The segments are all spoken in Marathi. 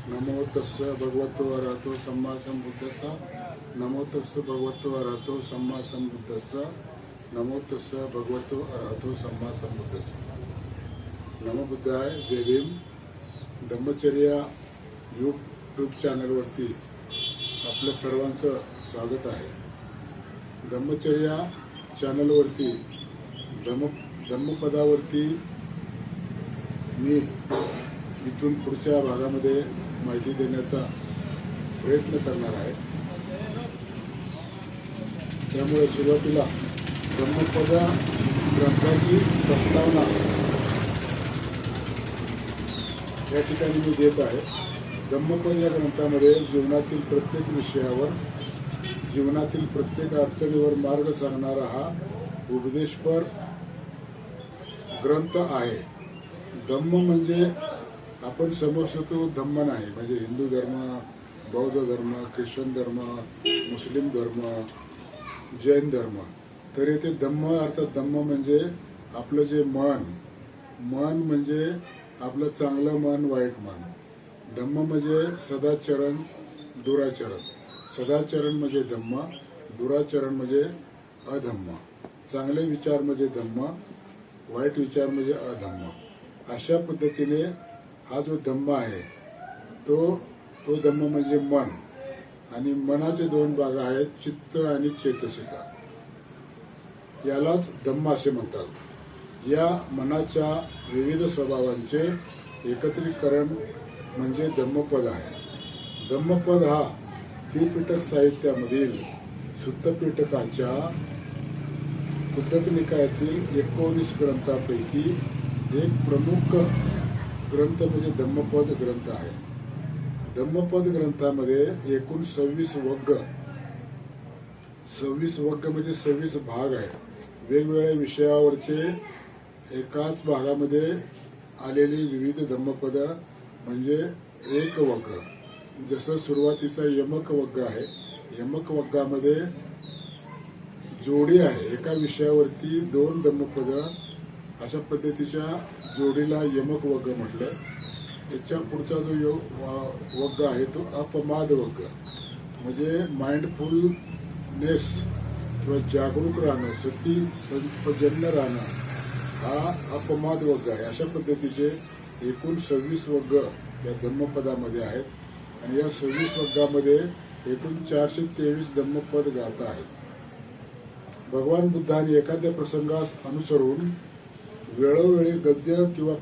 नमो तस्य भगवतो अरहतो सम्मा संबुद्धस्स नमो तस्य भगवतो अरहतो सम्मा संबुद्धस्स नमो तस्य भगवतो अरहतो सम्मा संबुद्धस्स। नमो बुद्धाय। जय भीम। धम्मचर्या यूट्यूब चॅनलवरती आपल्या सर्वांचं स्वागत आहे। धम्मचर्या चॅनलवरती धम्मपदावरती मी इथून पुढच्या भागामध्ये माहिती देण्याचा प्रयत्न करणार आहे। त्यामुळे सुरुवातीला धम्मपद ग्रंथाची प्रस्तावना या ठिकाणी मी देत आहे। धम्मपद या ग्रंथामध्ये जीवनातील प्रत्येक विषयावर, जीवनातील प्रत्येक अडचणीवर मार्ग सांगणारा हा उपदेशपर ग्रंथ आहे। धम्म म्हणजे आपण समजतो तो धम्म नाही, म्हणजे हिंदू धर्म, बौद्ध धर्म, ख्रिश्चन धर्म, मुस्लिम धर्म, जैन धर्म। तर इथे धम्म अर्थात धम्म म्हणजे आपलं जे मन म्हणजे आपलं चांगलं मन, वाईट मन। धम्म म्हणजे सदाचरण, दुराचरण। सदाचरण म्हणजे धम्म, दुराचरण म्हणजे अधम्म। चांगले विचार म्हणजे धम्म, वाईट विचार म्हणजे अधम्म। अशा पद्धतीने हा जो धम्म आहे तो धम्म म्हणजे मन। आणि मनाचे दोन भाग आहेत, चित्त आणि चेतसिका। यालाच धम्म असे म्हणतात। या मनाच्या विविध स्वभावांचे एकत्रीकरण म्हणजे धम्मपद आहे। धम्मपद हा त्रिपिटक साहित्यामधील सुत्तपिटकाच्या कुद्दक निकायातील 19 ग्रंथापैकी एक प्रमुख ग्रंथ म्हणजे धम्मपद ग्रंथ आहे। धम्मपद ग्रंथामध्ये एकूण 26 वग्ग म्हणजे 26 भाग आहेत। वेगवेगळ्या विषयावरचे एकाच भागामध्ये आलेली विविध धम्मपद म्हणजे एक वग्ग। जसं सुरुवातीचा यमक वग्ग आहे, यमक वग्गामध्ये जोडी आहे। एका विषयावरती 2 धम्मपद, अशा पद्धतीच्या जोडीला यमक वग्ग म्हटलं। त्याच्या पुढचा जो वग्ग आहे तो अपमाद वग्ग, म्हणजे माइंडफुलनेस किंवा जागरूक राहणं, सती संपजन्य राहणं, हा अपमाद वग्ग आहे। अशा पद्धतीचे एकूण 26 वग्ग या धम्मपदामध्ये आहेत। आणि या 26 वग्गामध्ये एकूण 423 धम्मपद गाथा आहेत। भगवान बुद्धाने एखाद्या प्रसंगास अनुसरून वेळोवेळी गद्य किंवा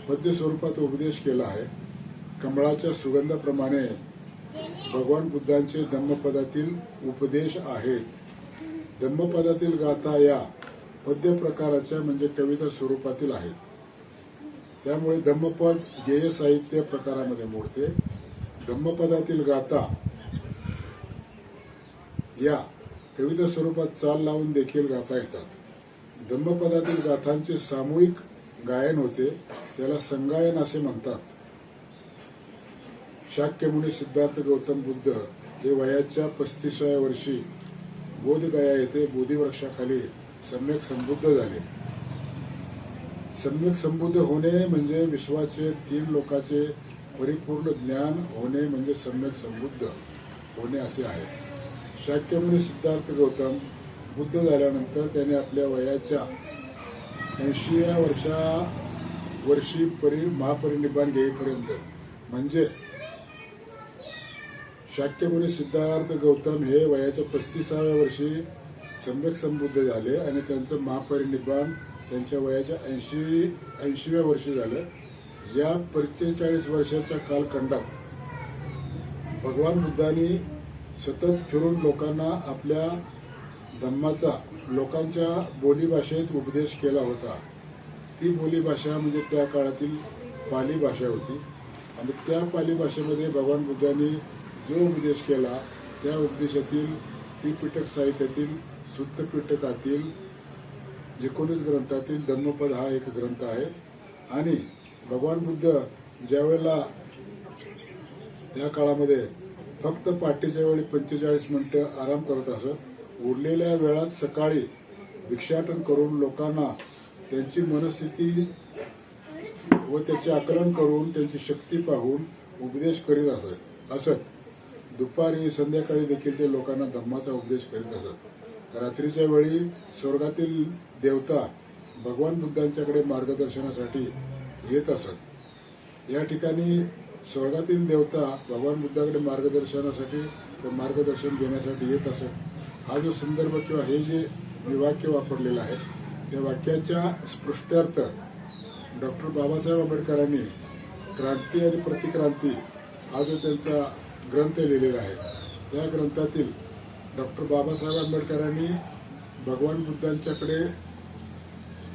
पद्य स्वरूपात उपदेश केला आहे। कमळाच्या सुगंधाप्रमाणे भगवान बुद्धांचे धम्मपदातील उपदेश आहेत। धम्मपदातील गाथा या पद्य प्रकाराच्या म्हणजे कविता स्वरूपातील आहेत। त्यामुळे धम्मपद गेय साहित्य प्रकारामध्ये मोडते। धम्मपदातील गाथा या कविता स्वरूपात चाल लावून देखील गाता येतात। धम्मपदातील गाथांचे सामूहिक गायन होते, त्याला संगायन असे म्हणतात। शाक्यमुनी सिद्धार्थ गौतम बुद्ध हे वयाच्या 35व्या वर्षी बोधगया येथे बोधिवृक्षाखाली सम्यक संबुद्ध झाले। सम्यक संबुद्ध होणे म्हणजे विश्वाचे 3 लोकाचे परिपूर्ण ज्ञान होणे म्हणजे सम्यक संबुद्ध होणे असे आहे। शाक्यमुनी सिद्धार्थ गौतम बुद्ध झाल्यानंतर त्याने आपल्या वयाच्या 80व्या वर्षी महापरिनिब्बाण घेईपर्यंत, म्हणजे शाक्यमुनी सिद्धार्थ गौतम हे वयाच्या 35व्या वर्षी सम्यक संबुद्ध झाले आणि त्यांचं महापरिनिब्बाण त्यांच्या वयाच्या 80व्या वर्षी झालं। या 45 वर्षाच्या कालखंडात भगवान बुद्धांनी सतत फिरून लोकांना आपल्या धम्माचा लोकांच्या बोलीभाषेत उपदेश केला होता। ती बोलीभाषा म्हणजे त्या काळातील पाली भाषा होती। आणि त्या पाली भाषेमध्ये भगवान बुद्धांनी जो उपदेश केला त्या उपदेशातील त्रिपिटक साहित्यातील सुत्तपिटकातील 19 ग्रंथातील धम्मपद हा एक ग्रंथ आहे। आणि भगवान बुद्ध ज्यावेळेला त्या काळामध्ये फक्त पाठीच्या वेळी 45 मिनिटं आराम करत असत, उरलेल्या वेळात सकाळी भिक्षाटन करून लोकांना त्यांची मनस्थिती व त्याचे आकलन करून त्यांची शक्ती पाहून उपदेश करीत असत. दुपारी संध्याकाळी देखील ते लोकांना धम्माचा उपदेश करीत असत. रात्रीच्या वेळी स्वर्गातील देवता भगवान बुद्धांच्याकडे मार्गदर्शनासाठी येत असत. या ठिकाणी स्वर्गातील देवता भगवान बुद्धाकडे मार्गदर्शन देण्यासाठी येत असत. हा जो संदर्भ किंवा हे जे मी वाक्य वापरलेलं आहे त्या वाक्याच्या स्पष्टार्थ डॉक्टर बाबासाहेब आंबेडकरांनी क्रांती आणि प्रतिक्रांती हा जो त्यांचा ग्रंथ लिहिलेला आहे त्या ग्रंथातील डॉक्टर बाबासाहेब आंबेडकरांनी भगवान बुद्धांच्याकडे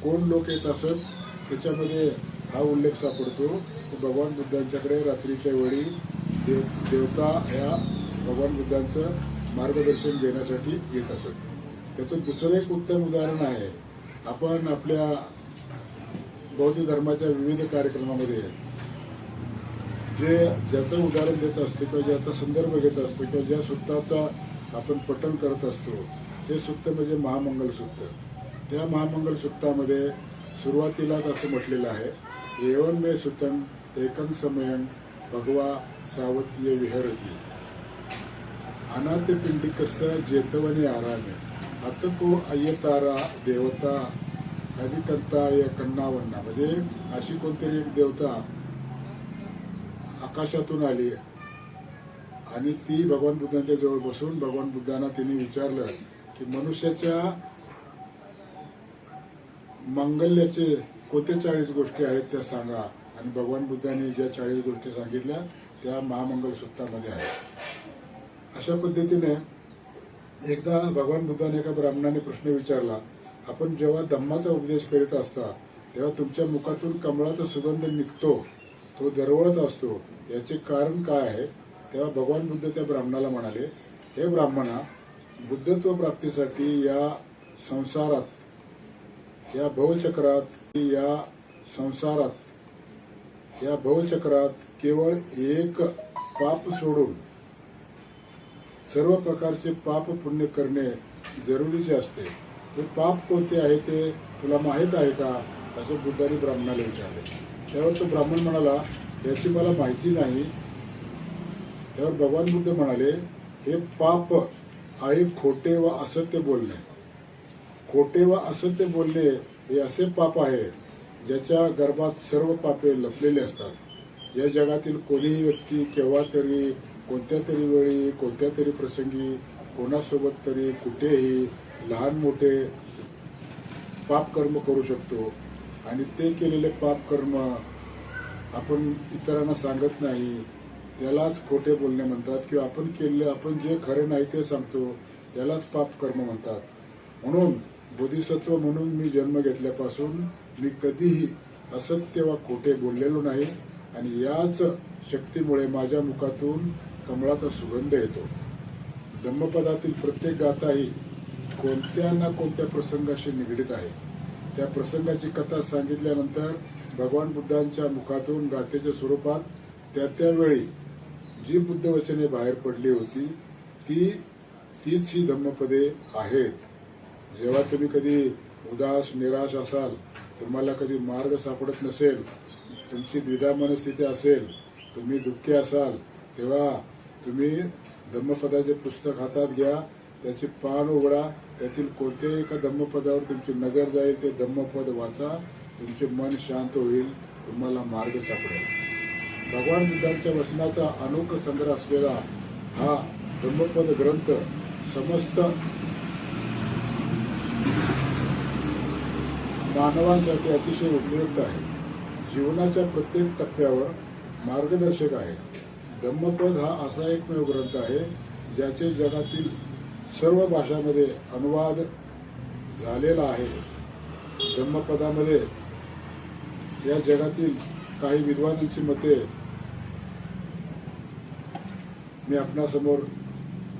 कोण लोक येत असत त्याच्यामध्ये हा उल्लेख सापडतो की भगवान बुद्धांच्याकडे रात्रीच्या वेळी देवता या भगवान बुद्धांचं मार्गदर्शन देण्यासाठी येत असत. त्याचं दुसरं एक उत्तम उदाहरण आहे. आपण आपल्या बौद्ध धर्माच्या विविध कार्यक्रमामध्ये ज्याचं उदाहरण देत असतो किंवा ज्याचा संदर्भ घेत असतो किंवा ज्या सूक्ताचा आपण पठण करत असतो ते सूक्त म्हणजे महामंगल सूक्त. त्या महामंगल सूक्तामध्ये सुरुवातीलाच असं म्हटलेलं आहे, एवं मे सुतं एकं समयं भगवा सावतीय विहरती अनाथ पिंडिकस्य जेतवने आरामे अतको अय्यतारा देवता अभिकंताय कन्नावन्ना. म्हणजे अशी कोणतरी एक देवता आकाशातून आली आणि ती भगवान बुद्धांच्या जवळ बसून भगवान बुद्धांना तिने विचारलं की मनुष्याच्या मंगल्याचे कोणते 40 गोष्टी आहेत त्या सांगा. आणि भगवान बुद्धांनी ज्या 40 गोष्टी सांगितल्या त्या महामंगल सूक्तामध्ये आहेत. अशा पद्धतीने एकदा भगवान बुद्धाने एका ब्राह्मणाने प्रश्न विचारला, आपण जेव्हा धम्माचा उपदेश करीत असता तेव्हा तुमच्या मुखातून कमळाचा सुगंध निघतो, तो दरवळत असतो, याचे कारण काय आहे? तेव्हा भगवान बुद्ध त्या ब्राह्मणाला म्हणाले, हे ब्राह्मणा, बुद्धत्व प्राप्तीसाठी या संसारात या भवचक्रात केवळ एक पाप सोडून सर्व प्रकारचे पाप पुण्य करणे जरुरीचे असते. हे पाप कोणते आहे ते तुला माहीत आहे का? असं बुद्धाने ब्राह्मणाला विचारले. त्यावर तो ब्राह्मण म्हणाला, याची मला माहिती नाही. त्यावर भगवान बुद्ध म्हणाले, हे पाप आहे खोटे व असत्य बोलणे. खोटे व असत्य बोलणे हे असे पाप आहे ज्याच्या गर्भात सर्व पापे लपलेले असतात. या जगातील कोणीही व्यक्ती केव्हा तरी कोणत्या तरी वेळी कोणत्या तरी प्रसंगी कोणासोबत तरी कुठेही लहान मोठे पापकर्म करू शकतो आणि ते केलेले पापकर्म आपण इतरांना सांगत नाही, त्यालाच खोटे बोलणे म्हणतात. किंवा आपण जे खरे नाही ते सांगतो त्यालाच पापकर्म म्हणतात. म्हणून बोधिसत्व म्हणून मी जन्म घेतल्यापासून मी कधीही असत्य वा खोटे बोललेलो नाही आणि याच शक्तीमुळे माझ्या मुखातून कमळाचा सुगंध येतो. धम्मपदातील प्रत्येक गाथा ही कोणत्या ना कोणत्या प्रसंगाशी निगडीत आहे. त्या प्रसंगाची कथा सांगितल्यानंतर भगवान बुद्धांच्या मुखातून गाथेच्या स्वरूपात त्यावेळी जी बुद्धवचने बाहेर पडली होती तीच ही धम्मपदे आहेत. जेव्हा तुम्ही कधी उदास निराश असाल, तुम्हाला कधी मार्ग सापडत नसेल, तुमची द्विधा मनस्थिती असेल, तुम्ही दुःखी असाल, तेव्हा तुम्ही धम्मपदाचे पुस्तक हातात घ्या, त्याची पान उघडा, त्यातील कोणत्याही एका धम्मपदावर तुमची नजर जाईल, ते धम्मपद वाचा, तुमचे मन शांत होईल, तुम्हाला मार्ग सापडेल. भगवान बुद्धांच्या वचनाचा अनोख संग्रह असलेला हा धम्मपद ग्रंथ समस्त मानवांसाठी अतिशय उपयुक्त आहे. जीवनाच्या प्रत्येक टप्प्यावर मार्गदर्शक आहे. धम्मपद हा असा एकमेव ग्रंथ आहे ज्याचे जगातील सर्व भाषांमध्ये अनुवाद झालेला आहे. धम्मपदामध्ये या जगातील काही विद्वानांची मते मी आपणासमोर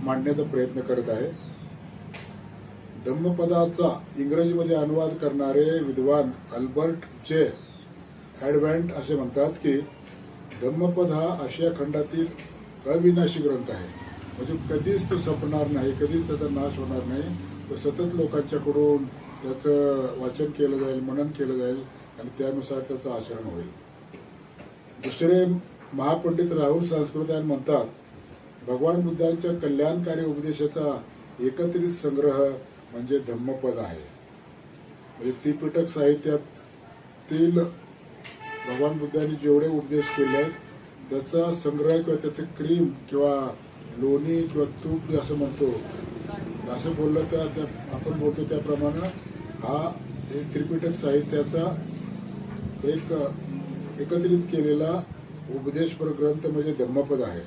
मांडण्याचा प्रयत्न करत आहे. धम्मपदाचा इंग्रजीमध्ये अनुवाद करणारे विद्वान अल्बर्ट जे ॲडव्हॅन्ट असे म्हणतात की धम्मपद हा आशिया खंडातील अविनाशी ग्रंथ आहे. म्हणजे कधीच तो संपणार नाही, कधीच त्याचा नाश होणार नाही. तो सतत लोकांच्याकडून त्याचं वाचन केलं जाईल, मनन केलं जाईल आणि त्यानुसार त्याचं आचरण होईल. दुसरे महापंडित राहुल सांस्कृत्यान म्हणतात, भगवान बुद्धांच्या कल्याणकारी उपदेशाचा एकत्रित संग्रह म्हणजे धम्मपद आहे. म्हणजे त्रिपिटक साहित्यातील भगवान बुद्धांनी जेवढे उपदेश केले आहेत त्याचा संग्रह किंवा त्याचं क्रीम किंवा लोणी किंवा तूप असं म्हणतो, असं बोललं तर आपण बोलतो त्याप्रमाणे हा त्रिपिटक साहित्याचा एक एकत्रित केलेला उपदेशपर ग्रंथ म्हणजे धम्मपद आहे.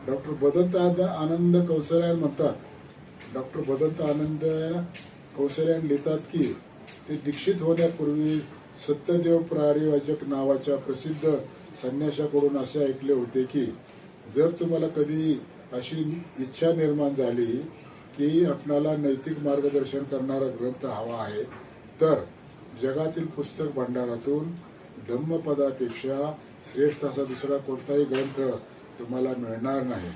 डॉक्टर बदंत आनंद कौशल्यान म्हणतात, डॉक्टर बदंत आनंद कौशल्यान लिहितात की ते दीक्षित होण्यापूर्वी सत्यदेव प्रारिवाचक नावाच्या प्रसिद्ध संन्याशाकडून असे ऐकले होते की जर तुम्हाला कधी अशी इच्छा निर्माण झाली की आपणाला नैतिक मार्गदर्शन करणारा ग्रंथ हवा आहे तर जगातील पुस्तक भांडारातून धम्मपदापेक्षा श्रेष्ठ असा दुसरा कोणताही ग्रंथ तुम्हाला मिळणार नाही.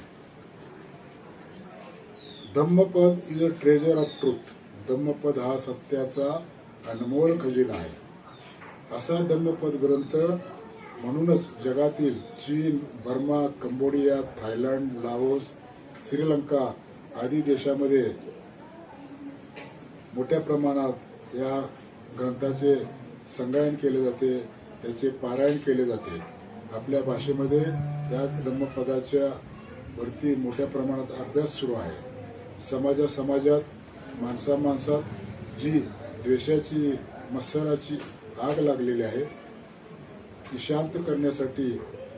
Dhammapada is a treasure of truth. Dhammapada हा सत्याचा अनमोल खजिना आहे. असा धम्मपद ग्रंथ म्हणूनच जगातील चीन, Burma, Cambodia, Thailand, Laos, Sri Lanka आदी देशामध्ये मोठ्या प्रमाणात या ग्रंथाचे संगायन केले जाते, त्याचे पारायण केले जाते. आपल्या भाषेमध्ये त्या धम्मपदाच्या वरती मोठ्या प्रमाणात अभ्यास सुरू आहे. समाजात माणसात जी द्वेषाची मत्सराची आग लागलेली आहे ती शांत करण्यासाठी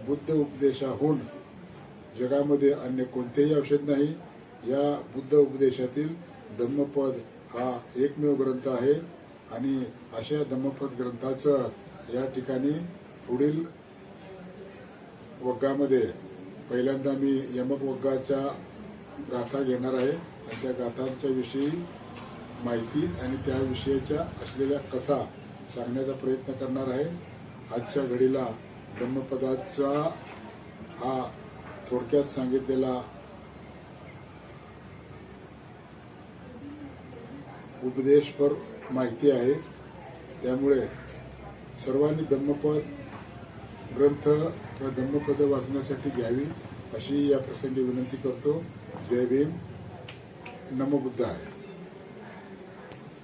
बुद्ध उपदेशाहून जगामध्ये अन्य कोणतेही औषध नाही. या बुद्ध उपदेशातील धम्मपद हा एकमेव ग्रंथ आहे आणि अशा धम्मपद ग्रंथाचं या ठिकाणी पुढील वग्गामध्ये पहिल्यांदा मी यमक वग्गाच्या गाथा घेणार आहे आणि त्या गाथांच्या विषयी माहिती आणि त्याविषयीच्या असलेल्या कथा सांगण्याचा प्रयत्न करणार आहे. आजच्या घडीला धम्मपदाचा हा थोडक्यात सांगितलेला उपदेशपर माहिती आहे. त्यामुळे सर्वांनी धम्मपद ग्रंथ किंवा धम्मपद वाचण्यासाठी घ्यावी अशी या प्रसंगी विनंती करतो. जय भीम. नमो बुद्धाय.